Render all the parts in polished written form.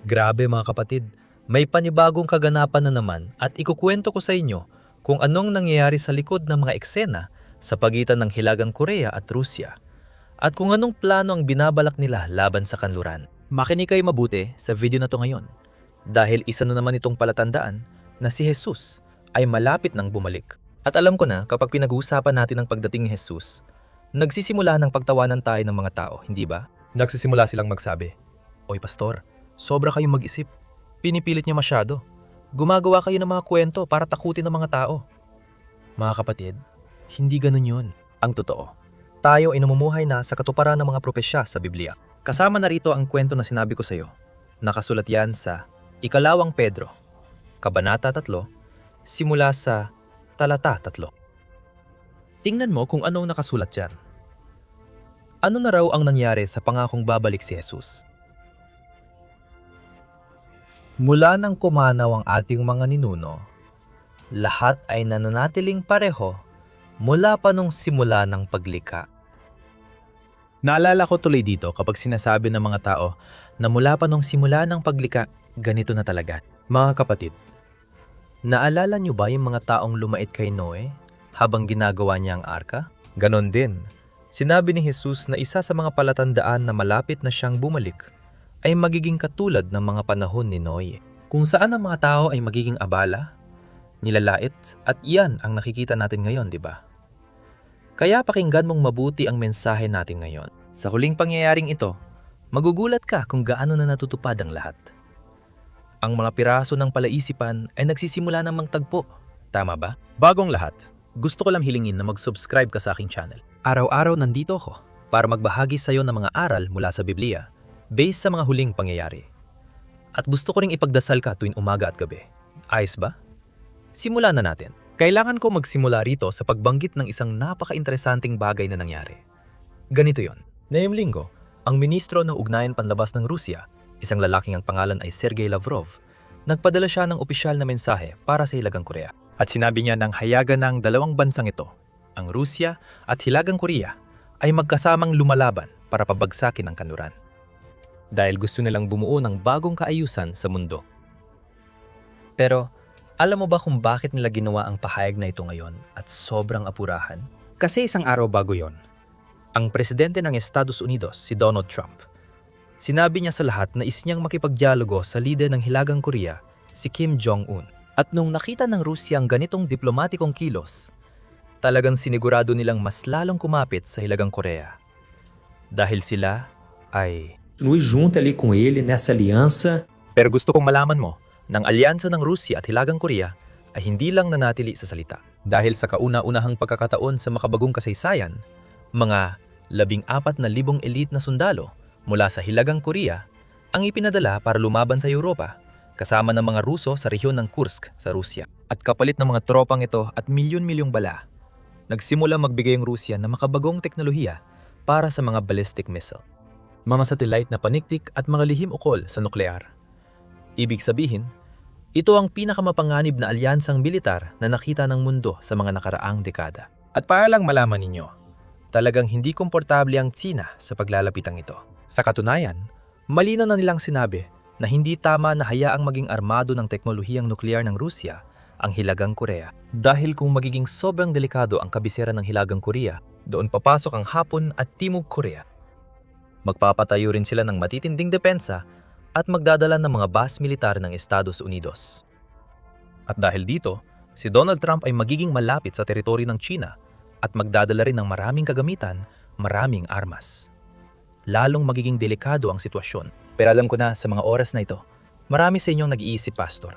Grabe mga kapatid, may panibagong kaganapan na naman at ikukwento ko sa inyo kung anong nangyayari sa likod ng mga eksena sa pagitan ng Hilagang Korea at Rusya at kung anong plano ang binabalak nila laban sa kanluran. Makinig kayo mabuti sa video na to ngayon dahil isa na naman itong palatandaan na si Jesus ay malapit nang bumalik. At alam ko na kapag pinag-uusapan natin ang pagdating ni Jesus, nagsisimula ng pagtawanan tayo ng mga tao, hindi ba? Nagsisimula silang magsabi, "Oy pastor, sobra kayong mag-isip. Pinipilit niyo masyado. Gumagawa kayo ng mga kwento para takutin ng mga tao." Mga kapatid, hindi ganun yun. Ang totoo, tayo ay namumuhay na sa katuparan ng mga propesya sa Biblia. Kasama na rito ang kwento na sinabi ko sa iyo. Nakasulat yan sa Ikalawang Pedro, Kabanata 3, simula sa Talata 3. Tingnan mo kung anong nakasulat dyan. Ano na raw ang nangyari sa pangakong babalik si Jesus? Mula nang kumanaw ang ating mga ninuno, lahat ay nananatiling pareho mula pa nung simula ng paglikha. Naalala ko tuloy dito kapag sinasabi ng mga tao na mula pa nung simula ng paglikha, ganito na talaga. Mga kapatid, naalala niyo ba yung mga taong lumait kay Noe habang ginagawa niya ang arka? Ganon din, sinabi ni Jesus na isa sa mga palatandaan na malapit na siyang bumalik ay magiging katulad ng mga panahon ni Noe, kung saan ang mga tao ay magiging abala, nilalait, at iyan ang nakikita natin ngayon, di ba? Kaya pakinggan mong mabuti ang mensahe natin ngayon. Sa huling pangyayaring ito, magugulat ka kung gaano na natutupad ang lahat. Ang mga piraso ng palaisipan ay nagsisimula ng magtagpo, tama ba? Bagong lahat, gusto ko lang hilingin na mag-subscribe ka sa aking channel. Araw-araw nandito ako para magbahagi sa iyo ng mga aral mula sa Biblia based sa mga huling pangyayari. At gusto ko ring ipagdasal ka tuwing umaga at gabi. Ayos ba? Simulan na natin. Kailangan ko magsimula rito sa pagbanggit ng isang napaka-interesanting bagay na nangyari. Ganito yon. Ngayong linggo, ang ministro ng Ugnayan Panlabas ng Rusya, isang lalaking ang pangalan ay Sergey Lavrov, nagpadala siya ng opisyal na mensahe para sa Hilagang Korea. At sinabi niya ng hayagan ng dalawang bansang ito, ang Rusya at Hilagang Korea, ay magkasamang lumalaban para pabagsakin ang kanluran. Dahil gusto nilang bumuo ng bagong kaayusan sa mundo. Pero, alam mo ba kung bakit nila ginawa ang pahayag na ito ngayon at sobrang apurahan? Kasi isang araw bago yon, ang presidente ng Estados Unidos, si Donald Trump, sinabi niya sa lahat na niyang makipagdialogo sa lider ng Hilagang Korea, si Kim Jong-un. At nung nakita ng Rusya ang ganitong diplomatikong kilos, talagang sinigurado nilang mas lalong kumapit sa Hilagang Korea. Dahil sila ay... Continue junto ali com ele nessa aliança. Pero gusto kong malaman mo, ng alyansa ng Rusya at Hilagang Korea ay hindi lang nanatili sa salita. Dahil sa kauna-unahang pagkakataon sa makabagong kasaysayan, mga 14,000 elite na sundalo mula sa Hilagang Korea ang ipinadala para lumaban sa Europa, kasama ng mga Ruso sa rehiyon ng Kursk sa Rusya. At kapalit ng mga tropang ito at milyon-milyong bala, nagsimula magbigay ang Rusya ng makabagong teknolohiya para sa mga ballistic missile, mga satellite na paniktik at mga lihim ukol sa nuklear. Ibig sabihin, ito ang pinakamapanganib na alyansang militar na nakita ng mundo sa mga nakaraang dekada. At para lang malaman ninyo, talagang hindi komportable ang Tsina sa paglalapitang ito. Sa katunayan, malinaw na nilang sinabi na hindi tama na hayaang maging armado ng teknolohiyang nuklear ng Rusya ang Hilagang Korea. Dahil kung magiging sobrang delikado ang kabisera ng Hilagang Korea, doon papasok ang Hapon at Timog Korea. Magpapatayo rin sila ng matitinding depensa at magdadala ng mga base militar ng Estados Unidos. At dahil dito, si Donald Trump ay magiging malapit sa teritoryo ng China at magdadala rin ng maraming kagamitan, maraming armas. Lalong magiging delikado ang sitwasyon. Pero alam ko na sa mga oras na ito, marami sa inyong nag-iisip, Pastor.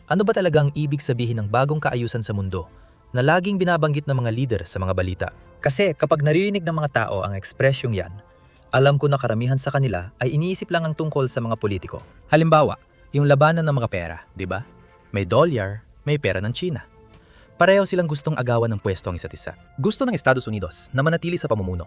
Ano ba talaga ang ibig sabihin ng bagong kaayusan sa mundo na laging binabanggit ng mga leader sa mga balita? Kasi kapag naririnig ng mga tao ang ekspresyong yan, alam ko na karamihan sa kanila ay iniisip lang ang tungkol sa mga politiko. Halimbawa, yung labanan ng mga pera, di ba? May dolyar, may pera ng China. Pareho silang gustong agawan ng pwesto ang isa't isa. Gusto ng Estados Unidos na manatili sa pamumuno.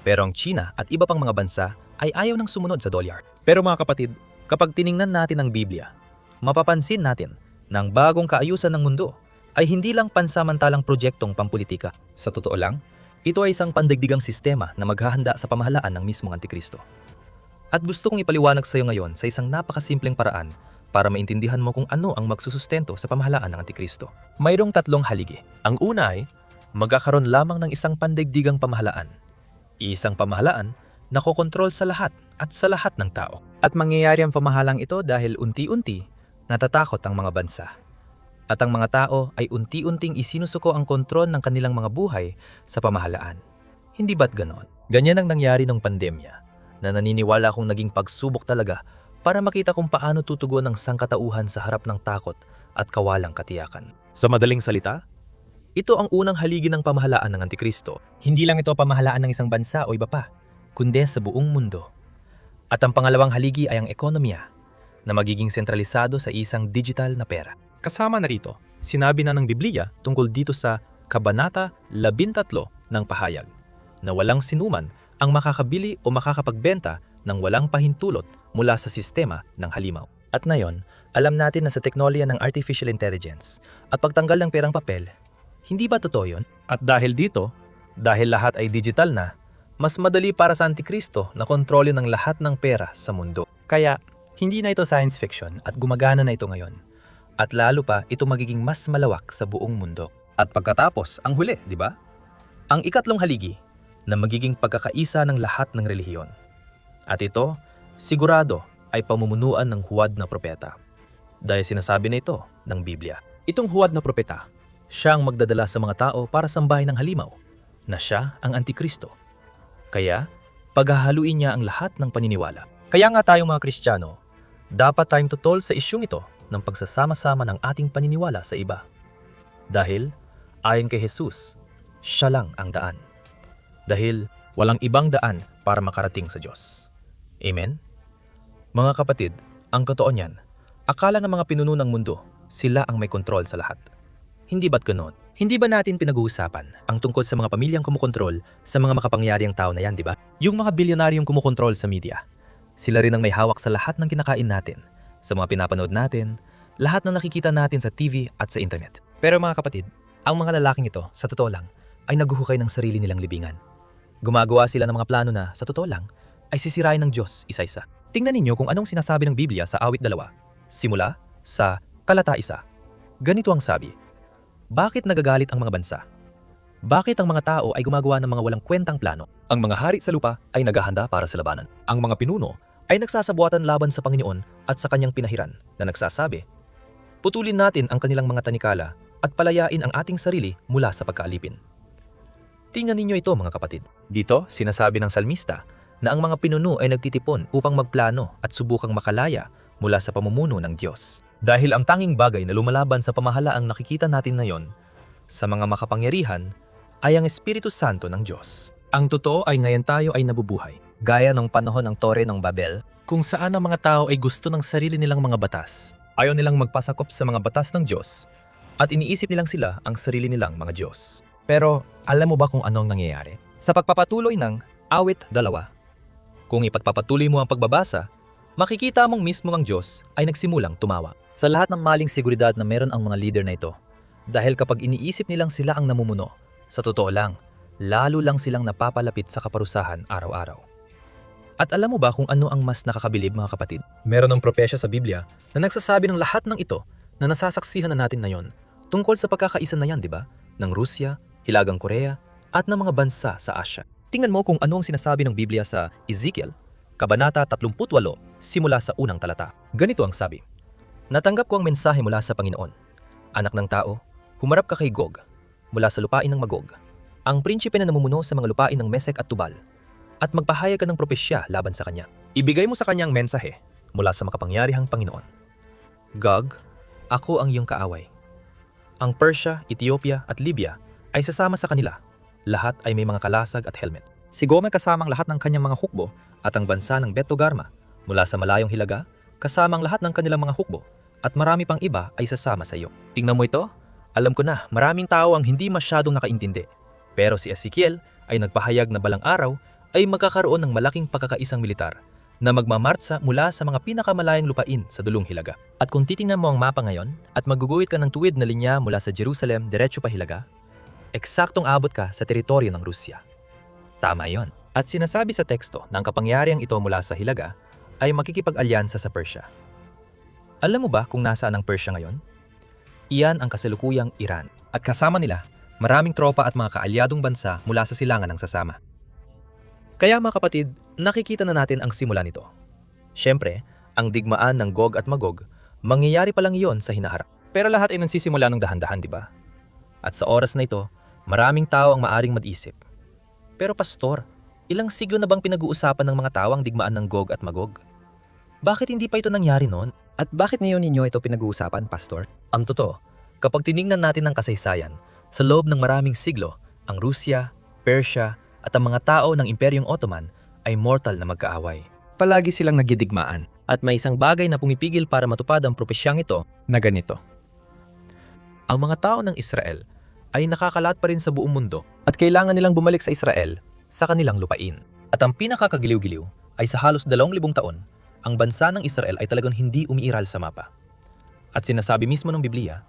Pero ang China at iba pang mga bansa ay ayaw nang sumunod sa dolyar. Pero mga kapatid, kapag tiningnan natin ang Biblia, mapapansin natin na ang bagong kaayusan ng mundo ay hindi lang pansamantalang proyektong pampulitika. Sa totoo lang, ito ay isang pandaigdigang sistema na maghahanda sa pamahalaan ng mismong Antikristo. At gusto kong ipaliwanag sa iyo ngayon sa isang napakasimpleng paraan para maintindihan mo kung ano ang magsusustento sa pamahalaan ng Antikristo. Mayroong tatlong haligi. Ang una ay magkakaroon lamang ng isang pandaigdigang pamahalaan. Isang pamahalaan na kokontrol sa lahat at sa lahat ng tao. At mangyayari ang pamahalang ito dahil unti-unti natatakot ang mga bansa. At ang mga tao ay unti-unting isinusuko ang kontrol ng kanilang mga buhay sa pamahalaan. Hindi ba't ganon? Ganyan ang nangyari ng pandemya na naniniwala kong naging pagsubok talaga para makita kung paano tutugon ang sangkatauhan sa harap ng takot at kawalang katiyakan. Sa madaling salita, ito ang unang haligi ng pamahalaan ng Antikristo. Hindi lang ito pamahalaan ng isang bansa o iba pa, kundi sa buong mundo. At ang pangalawang haligi ay ang ekonomiya na magiging sentralisado sa isang digital na pera. Kasama na rito, sinabi na ng Biblia tungkol dito sa Kabanata 13 ng pahayag na walang sinuman ang makakabili o makakapagbenta ng walang pahintulot mula sa sistema ng halimaw. At ngayon, alam natin na sa teknolohiya ng artificial intelligence at pagtanggal ng perang papel, hindi ba totoo yun? At dahil dito, dahil lahat ay digital na, mas madali para sa Antikristo na kontrolin ang lahat ng pera sa mundo. Kaya, hindi na ito science fiction at gumagana na ito ngayon. At lalo pa, ito magiging mas malawak sa buong mundo. At pagkatapos, ang huli, di ba? Ang ikatlong haligi na magiging pagkakaisa ng lahat ng relihiyon. At ito, sigurado ay pamumunuan ng huwad na propeta. Dahil sinasabi na ito ng Biblia. Itong huwad na propeta, siya ang magdadala sa mga tao para sambahin ng halimaw, na siya ang Antikristo. Kaya, paghahaluin niya ang lahat ng paniniwala. Kaya nga tayong mga Kristiyano, dapat tayong tutol sa isyung ito ng pagsasama-sama ng ating paniniwala sa iba. Dahil, ayon kay Jesus, siya lang ang daan. Dahil walang ibang daan para makarating sa Diyos. Amen? Mga kapatid, ang totoo niyan, akala ng mga pinuno ng mundo, sila ang may kontrol sa lahat. Hindi ba't ganoon? Hindi ba natin pinag-uusapan ang tungkol sa mga pamilyang kumukontrol sa mga makapangyarihang tao na yan, di ba? Yung mga bilyonaryong kumukontrol sa media. Sila rin ang may hawak sa lahat ng kinakain natin, sa mga pinapanood natin, lahat ng nakikita natin sa TV at sa internet. Pero mga kapatid, ang mga lalaking ito, sa totoo lang, ay naguhukay ng sarili nilang libingan. Gumagawa sila ng mga plano na, sa totoo lang, ay sisirain ng Diyos isa-isa. Tingnan ninyo kung anong sinasabi ng Biblia sa Awit 2, simula sa Talata 1. Ganito ang sabi, bakit nagagalit ang mga bansa? Bakit ang mga tao ay gumagawa ng mga walang kwentang plano? Ang mga hari sa lupa ay naghahanda para sa labanan. Ang mga pinuno ay nagsasabuatan laban sa Panginoon at sa kanyang pinahiran na nagsasabi, putulin natin ang kanilang mga tanikala at palayain ang ating sarili mula sa pagkaalipin. Tingnan ninyo ito mga kapatid. Dito, sinasabi ng salmista na ang mga pinuno ay nagtitipon upang magplano at subukang makalaya mula sa pamumuno ng Diyos. Dahil ang tanging bagay na lumalaban sa pamahalaang nakikita natin ngayon sa mga makapangyarihan ay ang Espiritu Santo ng Diyos. Ang totoo ay ngayon tayo ay nabubuhay. Gaya ng panahon ng Tore ng Babel, kung saan ang mga tao ay gusto ng sarili nilang mga batas. Ayaw nilang magpasakop sa mga batas ng Diyos at iniisip nilang sila ang sarili nilang mga Diyos. Pero alam mo ba kung anong nangyayari? Sa pagpapatuloy ng Awit 2, kung ipagpapatuloy mo ang pagbabasa, makikita mong mismo ang Diyos ay nagsimulang tumawa. Sa lahat ng maling seguridad na meron ang mga leader na ito, dahil kapag iniisip nilang sila ang namumuno, sa totoo lang, lalo lang silang napapalapit sa kaparusahan araw-araw. At alam mo ba kung ano ang mas nakakabilib mga kapatid? Meron ng propesya sa Biblia na nagsasabi ng lahat ng ito na nasasaksihan na natin ngayon tungkol sa pagkakaisa na yan, di ba? Ng Rusya, Hilagang Korea, at ng mga bansa sa Asya. Tingnan mo kung ano ang sinasabi ng Biblia sa Ezekiel, Kabanata 38, simula sa unang talata. Ganito ang sabi, natanggap ko ang mensahe mula sa Panginoon. Anak ng tao, humarap ka kay Gog, mula sa lupain ng Magog, ang prinsipe na namumuno sa mga lupain ng Mesek at Tubal, at magpahayag ka ng propesya laban sa kanya. Ibigay mo sa kanyang mensahe mula sa makapangyarihang Panginoon. Gog, ako ang iyong kaaway. Ang Persia, Ethiopia at Libya ay sasama sa kanila. Lahat ay may mga kalasag at helmet. Si Gomer kasamang lahat ng kanyang mga hukbo at ang bansa ng Bet-Togarma mula sa malayong hilaga kasamang lahat ng kanilang mga hukbo at marami pang iba ay sasama sa iyo. Tingnan mo ito? Alam ko na maraming tao ang hindi masyadong nakaintindi. Pero si Ezekiel ay nagpahayag na balang araw ay magkakaroon ng malaking pagkakaisang militar na magmamartsa mula sa mga pinakamalayang lupain sa dulong hilaga. At kung titingnan mo ang mapa ngayon at maguguhit ka ng tuwid na linya mula sa Jerusalem diretso pa hilaga, eksaktong abot ka sa teritoryo ng Rusya. Tama yon. At sinasabi sa teksto na ang kapangyarihang ito mula sa hilaga ay makikipag-alyansa sa Persia. Alam mo ba kung nasaan ang Persia ngayon? Iyan ang kasalukuyang Iran. At kasama nila, maraming tropa at mga kaalyadong bansa mula sa silangan ng sasama. Kaya mga kapatid, nakikita na natin ang simula nito. Siyempre, ang digmaan ng Gog at Magog, mangyayari pa lang iyon sa hinaharap. Pero lahat ay nagsisimula ng dahan-dahan, di ba? At sa oras na ito, maraming tao ang maaring mag-isip. Pero pastor, ilang siglo na bang pinag-uusapan ng mga tao ang digmaan ng Gog at Magog? Bakit hindi pa ito nangyari noon? At bakit ngayon ninyo ito pinag-uusapan, Pastor? Ang totoo, kapag tiningnan natin ang kasaysayan, sa loob ng maraming siglo, ang Rusya, Persia, at ang mga tao ng Imperyong Ottoman ay mortal na magkaaway. Palagi silang nagdidigmaan at may isang bagay na pumipigil para matupad ang propesyang ito na ganito. Ang mga tao ng Israel ay nakakalat pa rin sa buong mundo at kailangan nilang bumalik sa Israel sa kanilang lupain. At ang pinakakagiliw-giliw ay sa halos 2,000 taon, ang bansa ng Israel ay talagang hindi umiiral sa mapa. At sinasabi mismo ng Biblia,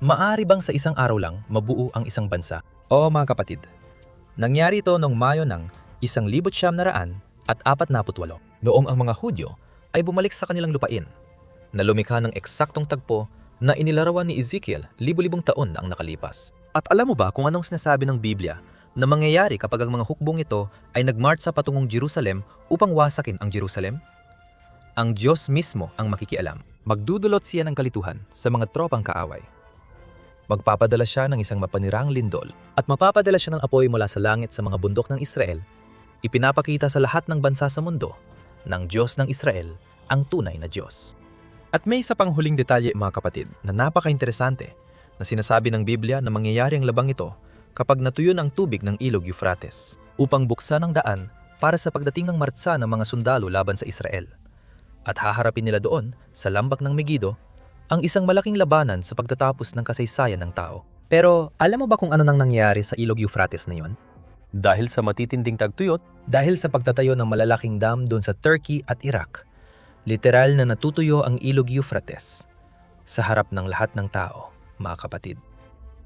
maari bang sa isang araw lang mabuo ang isang bansa? Oo mga kapatid, nangyari ito noong Mayo ng 1948 noong ang mga Hudyo ay bumalik sa kanilang lupain na lumikha ng eksaktong tagpo na inilarawan ni Ezekiel libu-libong taon na ang nakalipas. At alam mo ba kung anong sinasabi ng Biblia na mangyayari kapag ang mga hukbong ito ay nagmarch sa patungong Jerusalem upang wasakin ang Jerusalem? Ang Diyos mismo ang makikialam. Magdudulot siya ng kalituhan sa mga tropang kaaway. Magpapadala siya ng isang mapanirang lindol at mapapadala siya ng apoy mula sa langit sa mga bundok ng Israel. Ipinapakita sa lahat ng bansa sa mundo ng Diyos ng Israel ang tunay na Diyos. At may isa pang huling detalye mga kapatid na napaka-interesante na sinasabi ng Biblia na mangyayari ang labang ito kapag natuyo ang tubig ng ilog Euphrates upang buksan ang daan para sa pagdating ng martsa ng mga sundalo laban sa Israel. At haharapin nila doon sa lambak ng Megido ang isang malaking labanan sa pagtatapos ng kasaysayan ng tao. Pero alam mo ba kung ano nang nangyari sa ilog Euphrates na yon? Dahil sa matitinding tagtuyot, dahil sa pagtatayo ng malalaking dam doon sa Turkey at Iraq, literal na natutuyo ang ilog Euphrates sa harap ng lahat ng tao, mga kapatid.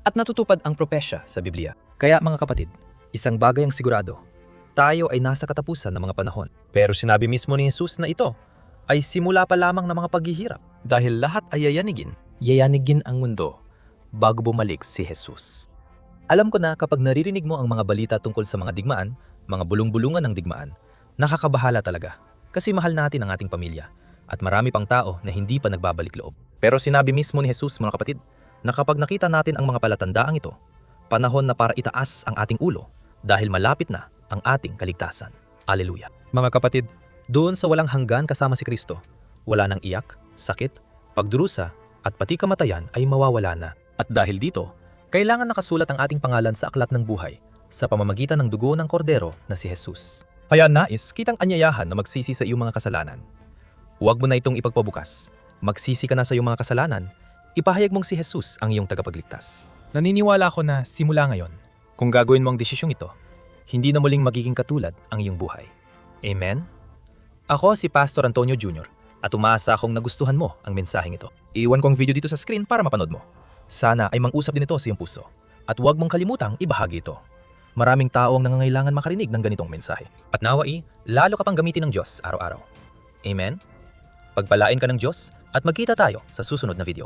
At natutupad ang propesya sa Biblia. Kaya mga kapatid, isang bagay ang sigurado, tayo ay nasa katapusan ng mga panahon. Pero sinabi mismo ni Jesus na ito ay simula pa lamang ng mga paghihirap dahil lahat ay yayanigin ang mundo bago bumalik si Jesus. Alam ko na kapag naririnig mo ang mga balita tungkol sa mga digmaan, mga bulong-bulungan ng digmaan, nakakabahala talaga kasi mahal natin ang ating pamilya at marami pang tao na hindi pa nagbabalik loob. Pero sinabi mismo ni Jesus mga kapatid na kapag nakita natin ang mga palatandaang ito, panahon na para itaas ang ating ulo dahil malapit na ang ating kaligtasan. Alleluia. Mga kapatid, doon sa walang hanggan kasama si Kristo, wala nang iyak, sakit, pagdurusa at pati kamatayan ay mawawala na. At dahil dito, kailangan nakasulat ang ating pangalan sa aklat ng buhay sa pamamagitan ng dugo ng kordero na si Jesus. Kaya nais kitang anyayahan na magsisi sa iyong mga kasalanan. Huwag mo na itong ipagpabukas. Magsisi ka na sa iyong mga kasalanan, ipahayag mong si Jesus ang iyong tagapagligtas. Naniniwala ako na simula ngayon, kung gagawin mo ang desisyong ito, hindi na muling magiging katulad ang iyong buhay. Amen? Ako si Pastor Antonio Jr. at umaasa akong nagustuhan mo ang mensaheng ito. Iwan ko ang video dito sa screen para mapanood mo. Sana ay mang-usap din ito sa iyong puso. At huwag mong kalimutang ibahagi ito. Maraming tao ang nangangailangan makarinig ng ganitong mensahe. At nawai, lalo ka pang gamitin ng Diyos araw-araw. Amen? Pagpalain ka ng Diyos at magkita tayo sa susunod na video.